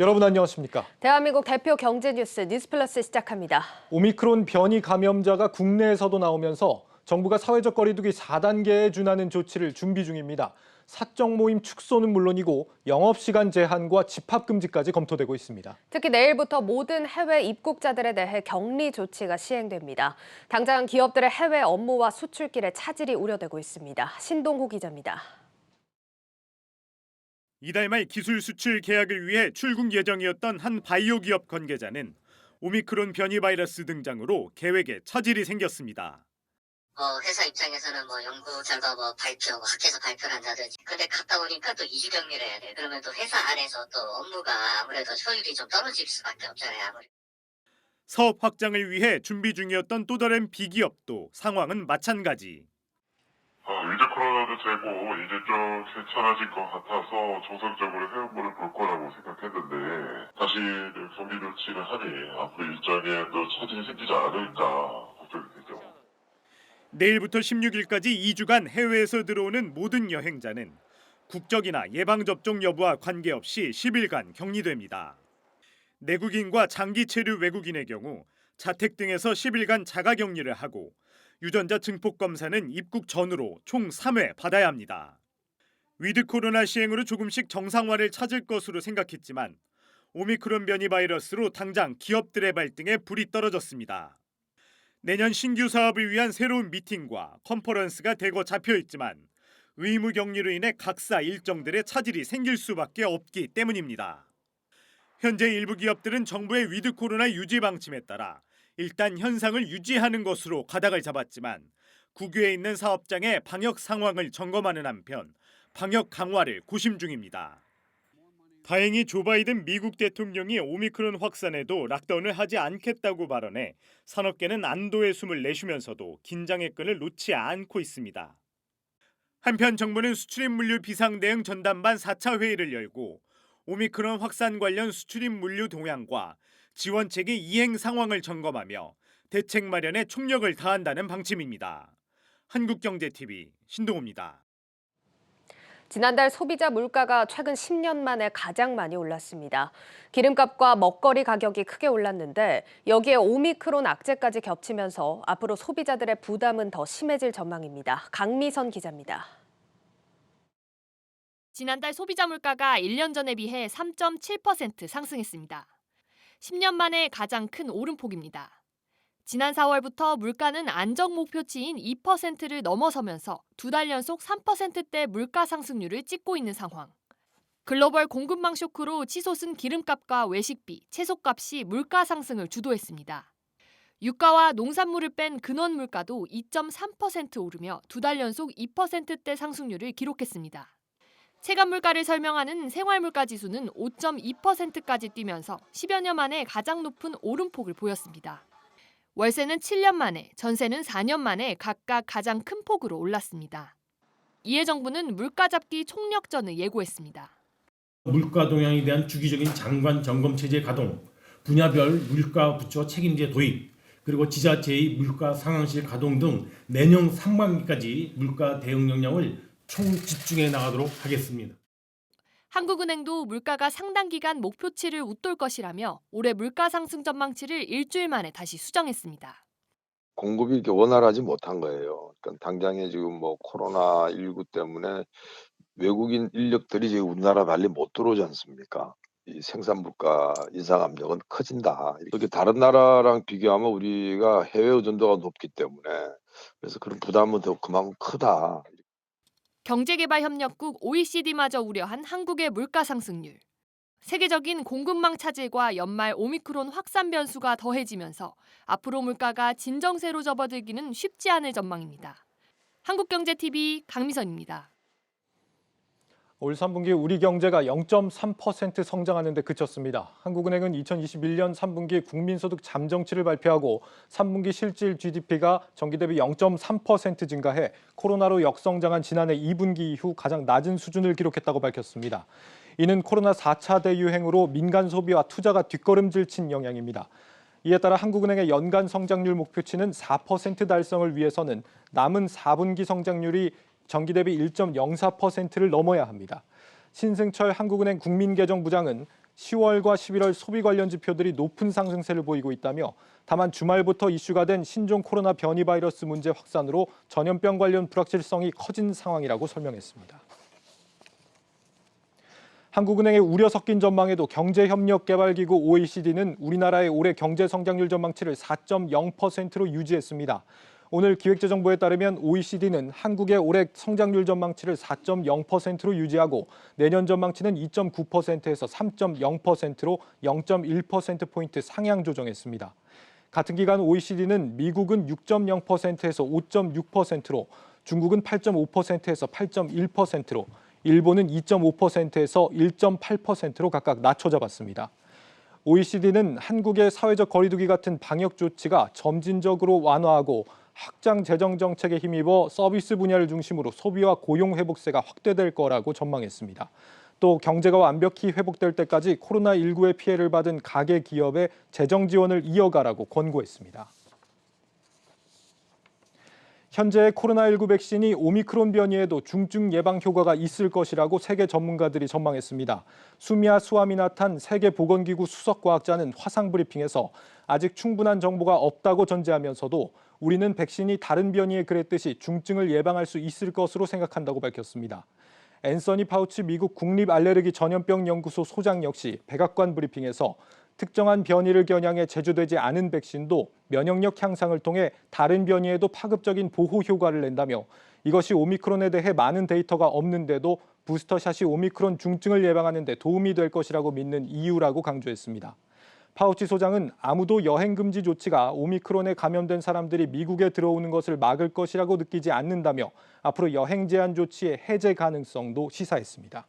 여러분 안녕하십니까? 대한민국 대표 경제 뉴스 뉴스플러스 시작합니다. 오미크론 변이 감염자가 국내에서도 나오면서 정부가 사회적 거리두기 4단계에 준하는 조치를 준비 중입니다. 사적 모임 축소는 물론이고 영업시간 제한과 집합금지까지 검토되고 있습니다. 특히 내일부터 모든 해외 입국자들에 대해 격리 조치가 시행됩니다. 당장 기업들의 해외 업무와 수출길에 차질이 우려되고 있습니다. 신동호 기자입니다. 이달 말 기술 수출 계약을 위해 출국 예정이었던 한 바이오 기업 관계자는 오미크론 변이 바이러스 등장으로 계획에 차질이 생겼습니다. 회사 입장에서는 연구 결과 발표, 학회에서 발표를 한다든지. 근데 갔다 오니까 또 2주 격리를 해야 돼. 그러면 또 회사 안에서 또 업무가 아무래도 효율이 좀 떨어질 수밖에 없잖아요. 아무래도. 사업 확장을 위해 준비 중이었던 또 다른 비기업도 상황은 마찬가지. 위드 코로나도 되고 이제 좀 괜찮아질 것 같아서 정상적으로 회원부를 볼 거라고 생각했는데 다시 격리 조치를 하니 앞으로 일정에 또 차질이 생기지 않을까 걱정이 되죠. 내일부터 16일까지 2주간 해외에서 들어오는 모든 여행자는 국적이나 예방접종 여부와 관계없이 10일간 격리됩니다. 내국인과 장기 체류 외국인의 경우 자택 등에서 10일간 자가격리를 하고 유전자 증폭 검사는 입국 전후로 총 3회 받아야 합니다. 위드 코로나 시행으로 조금씩 정상화를 찾을 것으로 생각했지만 오미크론 변이 바이러스로 당장 기업들의 발등에 불이 떨어졌습니다. 내년 신규 사업을 위한 새로운 미팅과 컨퍼런스가 대거 잡혀 있지만 의무 격리로 인해 각사 일정들의 차질이 생길 수밖에 없기 때문입니다. 현재 일부 기업들은 정부의 위드 코로나 유지 방침에 따라 일단 현상을 유지하는 것으로 가닥을 잡았지만 국외에 있는 사업장의 방역 상황을 점검하는 한편 방역 강화를 고심 중입니다. 다행히 조 바이든 미국 대통령이 오미크론 확산에도 락다운을 하지 않겠다고 발언해 산업계는 안도의 숨을 내쉬면서도 긴장의 끈을 놓지 않고 있습니다. 한편 정부는 수출입 물류 비상대응 전담반 4차 회의를 열고 오미크론 확산 관련 수출입 물류 동향과 지원책의 이행 상황을 점검하며 대책 마련에 총력을 다한다는 방침입니다. 한국경제TV 신동호입니다. 지난달 소비자 물가가 최근 10년 만에 가장 많이 올랐습니다. 기름값과 먹거리 가격이 크게 올랐는데 여기에 오미크론 악재까지 겹치면서 앞으로 소비자들의 부담은 더 심해질 전망입니다. 강미선 기자입니다. 지난달 소비자 물가가 1년 전에 비해 3.7% 상승했습니다. 10년 만에 가장 큰 오름폭입니다. 지난 4월부터 물가는 안정 목표치인 2%를 넘어서면서 두 달 연속 3%대 물가 상승률을 찍고 있는 상황. 글로벌 공급망 쇼크로 치솟은 기름값과 외식비, 채소값이 물가 상승을 주도했습니다. 유가와 농산물을 뺀 근원 물가도 2.3% 오르며 두 달 연속 2%대 상승률을 기록했습니다. 체감 물가를 설명하는 생활물가 지수는 5.2%까지 뛰면서 10여 년 만에 가장 높은 오름폭을 보였습니다. 월세는 7년 만에, 전세는 4년 만에 각각 가장 큰 폭으로 올랐습니다. 이에 정부는 물가 잡기 총력전을 예고했습니다. 물가 동향에 대한 주기적인 장관 점검 체제 가동, 분야별 물가 부처 책임제 도입, 그리고 지자체의 물가 상황실 가동 등 내년 상반기까지 물가 대응 역량을 총 집중해 나가도록 하겠습니다. 한국은행도 물가가 상당 기간 목표치를 웃돌 것이라며 올해 물가 상승 전망치를 일주일 만에 다시 수정했습니다. 공급이 이렇게 원활하지 못한 거예요. 그러니까 당장에 지금 코로나19 때문에 외국인 인력들이 지금 우리나라 달리 못 들어오지 않습니까? 이 생산 물가 인상 압력은 커진다. 이렇게 다른 나라랑 비교하면 우리가 해외 의존도가 높기 때문에 그래서 그런 부담은 더 그만큼 크다. 경제개발협력국 OECD마저 우려한 한국의 물가 상승률. 세계적인 공급망 차질과 연말 오미크론 확산 변수가 더해지면서 앞으로 물가가 진정세로 접어들기는 쉽지 않을 전망입니다. 한국경제TV 강미선입니다. 올 3분기 우리 경제가 0.3% 성장하는 데 그쳤습니다. 한국은행은 2021년 3분기 국민소득 잠정치를 발표하고 3분기 실질 GDP가 전기 대비 0.3% 증가해 코로나로 역성장한 지난해 2분기 이후 가장 낮은 수준을 기록했다고 밝혔습니다. 이는 코로나 4차 대유행으로 민간 소비와 투자가 뒷걸음질 친 영향입니다. 이에 따라 한국은행의 연간 성장률 목표치는 4% 달성을 위해서는 남은 4분기 성장률이 전기 대비 1.04%를 넘어야 합니다. 신승철 한국은행 국민계정부장은 10월과 11월 소비 관련 지표들이 높은 상승세를 보이고 있다며 다만 주말부터 이슈가 된 신종 코로나 변이 바이러스 문제 확산으로 전염병 관련 불확실성이 커진 상황이라고 설명했습니다. 한국은행의 우려 섞인 전망에도 경제협력개발기구 OECD는 우리나라의 올해 경제 성장률 전망치를 4.0%로 유지했습니다. 오늘 기획재정부에 따르면 OECD는 한국의 올해 성장률 전망치를 4.0%로 유지하고 내년 전망치는 2.9%에서 3.0%로 0.1%포인트 상향 조정했습니다. 같은 기간 OECD는 미국은 6.0%에서 5.6%로, 중국은 8.5%에서 8.1%로, 일본은 2.5%에서 1.8%로 각각 낮춰 잡았습니다. OECD는 한국의 사회적 거리두기 같은 방역 조치가 점진적으로 완화하고 확장 재정 정책에 힘입어 서비스 분야를 중심으로 소비와 고용 회복세가 확대될 거라고 전망했습니다. 또 경제가 완벽히 회복될 때까지 코로나19의 피해를 받은 가계 기업의 재정 지원을 이어가라고 권고했습니다. 현재 코로나19 백신이 오미크론 변이에도 중증 예방 효과가 있을 것이라고 세계 전문가들이 전망했습니다. 수미아 수아미나탄 세계보건기구 수석과학자는 화상브리핑에서 아직 충분한 정보가 없다고 전제하면서도 우리는 백신이 다른 변이에 그랬듯이 중증을 예방할 수 있을 것으로 생각한다고 밝혔습니다. 앤서니 파우치 미국 국립알레르기 전염병 연구소 소장 역시 백악관 브리핑에서 특정한 변이를 겨냥해 제조되지 않은 백신도 면역력 향상을 통해 다른 변이에도 파급적인 보호 효과를 낸다며 이것이 오미크론에 대해 많은 데이터가 없는데도 부스터샷이 오미크론 중증을 예방하는 데 도움이 될 것이라고 믿는 이유라고 강조했습니다. 파우치 소장은 아무도 여행 금지 조치가 오미크론에 감염된 사람들이 미국에 들어오는 것을 막을 것이라고 느끼지 않는다며 앞으로 여행 제한 조치의 해제 가능성도 시사했습니다.